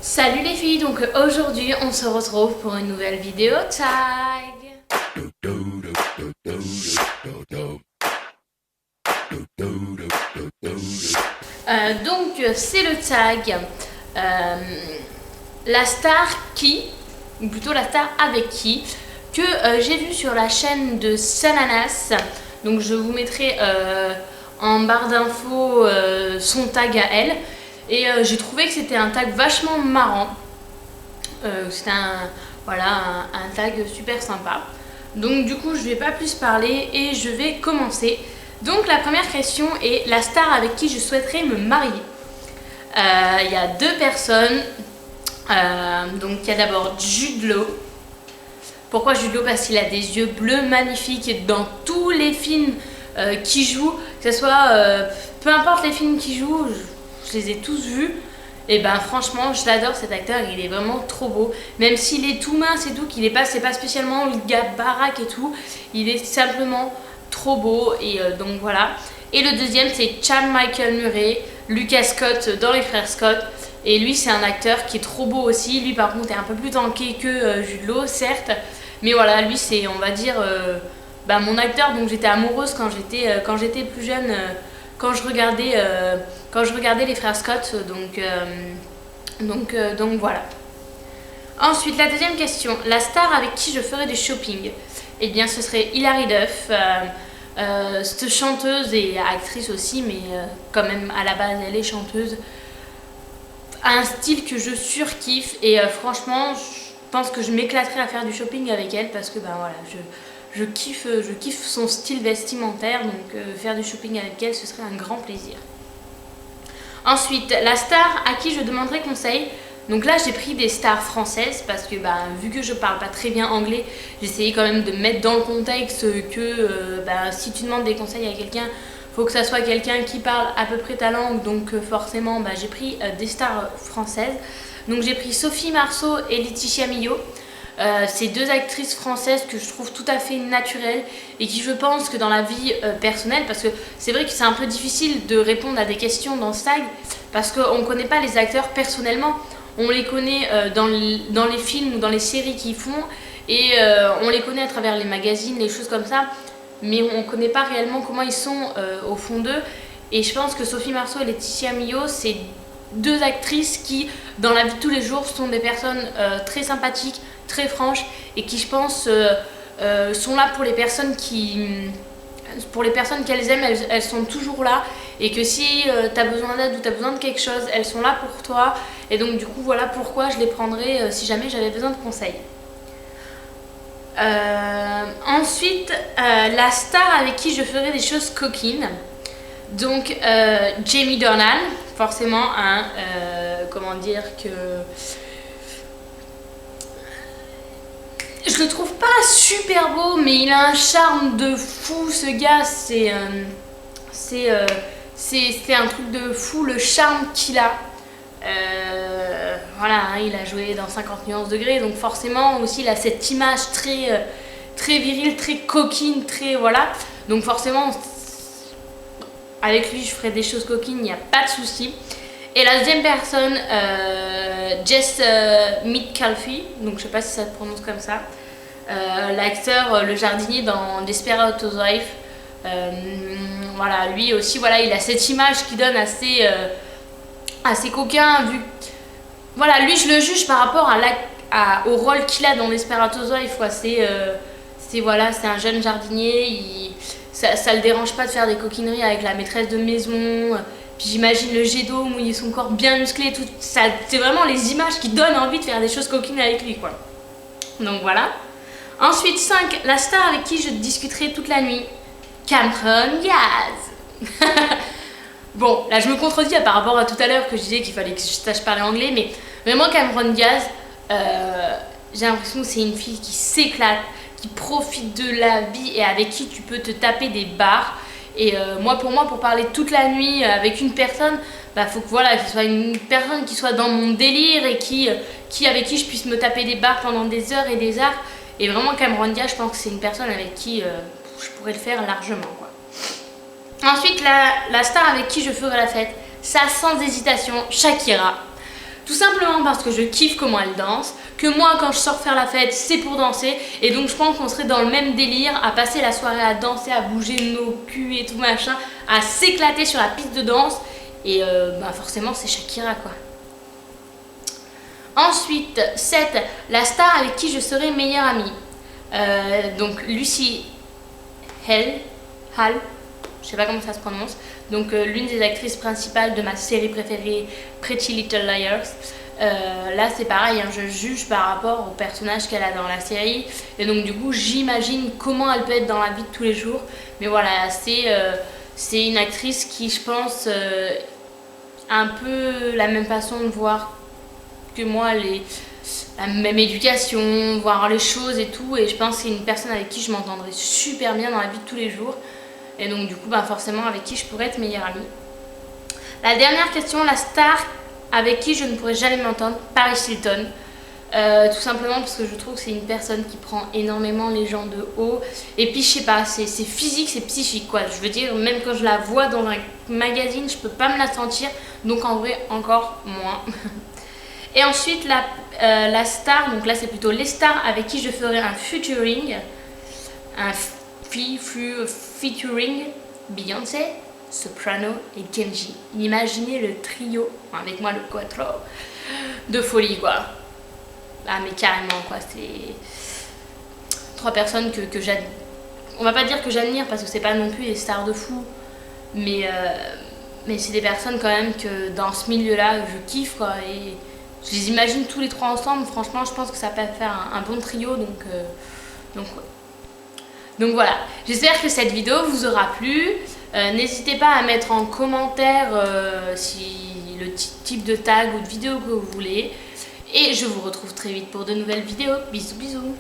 Salut les filles, donc aujourd'hui on se retrouve pour une nouvelle vidéo tag. C'est le tag la star qui, ou plutôt la star avec qui, que j'ai vu sur la chaîne de Sananas. Donc je vous mettrai en barre d'infos son tag à elle. Et j'ai trouvé que c'était un tag vachement marrant. C'était un tag super sympa. Donc du coup je vais pas plus parler et je vais commencer. Donc la première question est la star avec qui je souhaiterais me marier. Il y a deux personnes. Donc il y a d'abord Jude Law. Pourquoi Jude Law? Parce qu'il a des yeux bleus magnifiques dans tous les films qu'il joue, que ce soit peu importe les films qu'il joue, je les ai tous vus. Et ben franchement, je l'adore cet acteur, il est vraiment trop beau. Même s'il est tout mince et tout, c'est pas spécialement le gars baraque et tout, il est simplement trop beau et donc voilà. Et le deuxième c'est Chad Michael Murray, Lucas Scott dans Les Frères Scott. Et lui c'est un acteur qui est trop beau aussi. Lui par contre est un peu plus tanké que Jude Law certes. Mais voilà, lui c'est on va dire mon acteur dont j'étais amoureuse quand j'étais plus jeune. Quand je regardais les frères Scott, donc voilà. Ensuite, la deuxième question, la star avec qui je ferais du shopping. Eh bien, ce serait Hilary Duff, cette chanteuse et actrice aussi, mais quand même à la base, elle est chanteuse. Un style que je surkiffe et franchement, je pense que je m'éclaterais à faire du shopping avec elle parce que je kiffe son style vestimentaire, donc faire du shopping avec elle, ce serait un grand plaisir. Ensuite, la star à qui je demanderais conseil. Donc là, j'ai pris des stars françaises parce que vu que je parle pas très bien anglais, j'essayais quand même de mettre dans le contexte que si tu demandes des conseils à quelqu'un, faut que ça soit quelqu'un qui parle à peu près ta langue. Donc forcément, j'ai pris des stars françaises. Donc j'ai pris Sophie Marceau et Laetitia Millau. Ces deux actrices françaises que je trouve tout à fait naturelles et qui je pense que dans la vie personnelle, parce que c'est vrai que c'est un peu difficile de répondre à des questions dans ce tag parce qu'on ne connaît pas les acteurs personnellement, on les connaît dans les films ou dans les séries qu'ils font et on les connaît à travers les magazines, les choses comme ça, mais on ne connaît pas réellement comment ils sont au fond d'eux. Et je pense que Sophie Marceau et Laetitia Millau, c'est deux actrices qui, dans la vie de tous les jours, sont des personnes très sympathiques, très franches et qui, je pense, sont là pour les personnes qu'elles aiment. Elles sont toujours là et que si tu as besoin d'aide ou tu as besoin de quelque chose, elles sont là pour toi. Et donc, du coup, voilà pourquoi je les prendrais si jamais j'avais besoin de conseils. Ensuite, la star avec qui je ferais des choses coquines. Donc, Jamie Dornan, forcément, comment dire que... Je le trouve pas super beau, mais il a un charme de fou, ce gars, c'est un truc de fou, le charme qu'il a. Il a joué dans 50 nuances degrés, donc forcément aussi il a cette image très virile, très coquine, très voilà. Donc forcément, avec lui je ferai des choses coquines, il n'y a pas de souci. Et la deuxième personne, Jess Mitcalfie, donc je sais pas si ça se prononce comme ça, l'acteur, le jardinier dans Desperate Housewives. Lui aussi, il a cette image qui donne assez coquin. Lui, je le juge par rapport au rôle qu'il a dans Desperate Housewives. C'est un jeune jardinier, ça le dérange pas de faire des coquineries avec la maîtresse de maison. Puis j'imagine le jet d'eau, mouiller son corps bien musclé, tout ça, c'est vraiment les images qui donnent envie de faire des choses coquines avec lui, quoi. Donc voilà. Ensuite, 5, la star avec qui je discuterai toute la nuit, Cameron Diaz. Bon, là je me contredis par rapport à tout à l'heure que je disais qu'il fallait que je sache parler anglais, mais vraiment Cameron Diaz, j'ai l'impression que c'est une fille qui s'éclate, qui profite de la vie et avec qui tu peux te taper des barres. Et pour moi, pour parler toute la nuit avec une personne, faut que ce soit une personne qui soit dans mon délire et avec qui je puisse me taper des barres pendant des heures et des heures. Et vraiment, Cameron Diaz, je pense que c'est une personne avec qui je pourrais le faire largement, quoi. Ensuite, la star avec qui je ferai la fête, ça sans hésitation, Shakira. Tout simplement parce que je kiffe comment elle danse, que moi quand je sors faire la fête c'est pour danser, et donc je pense qu'on serait dans le même délire à passer la soirée à danser, à bouger nos culs et tout machin, à s'éclater sur la piste de danse, et forcément c'est Shakira quoi. Ensuite, 7. La star avec qui je serai meilleure amie. Donc Lucy Hall, je sais pas comment ça se prononce, donc l'une des actrices principales de ma série préférée Pretty Little Liars. Là c'est pareil, hein, je juge par rapport au personnage qu'elle a dans la série, et donc du coup j'imagine comment elle peut être dans la vie de tous les jours, mais voilà, c'est une actrice qui je pense un peu la même façon de voir que moi, la même éducation, voir les choses et tout, et je pense que c'est une personne avec qui je m'entendrais super bien dans la vie de tous les jours, et donc du coup forcément avec qui je pourrais être meilleure amie. La dernière question, la star avec qui je ne pourrais jamais m'entendre, Paris Hilton. Tout simplement parce que je trouve que c'est une personne qui prend énormément les gens de haut, et puis je sais pas, c'est physique, c'est psychique quoi. Je veux dire, même quand je la vois dans un magazine, je peux pas me la sentir, donc en vrai encore moins. Et ensuite la star, donc là c'est plutôt les stars avec qui je ferai un featuring, featuring Beyoncé, Soprano et Kenji. Imaginez le trio, avec moi le quattro, de folie quoi. Ah mais carrément quoi, c'est 3 personnes que j'admire. On va pas dire que j'admire parce que c'est pas non plus des stars de fou, mais c'est des personnes quand même que dans ce milieu là je kiffe quoi, et je les imagine tous les 3 ensemble. Franchement je pense que ça peut faire un bon trio, donc voilà, j'espère que cette vidéo vous aura plu. N'hésitez pas à mettre en commentaire si le type de tag ou de vidéo que vous voulez, et je vous retrouve très vite pour de nouvelles vidéos. Bisous bisous.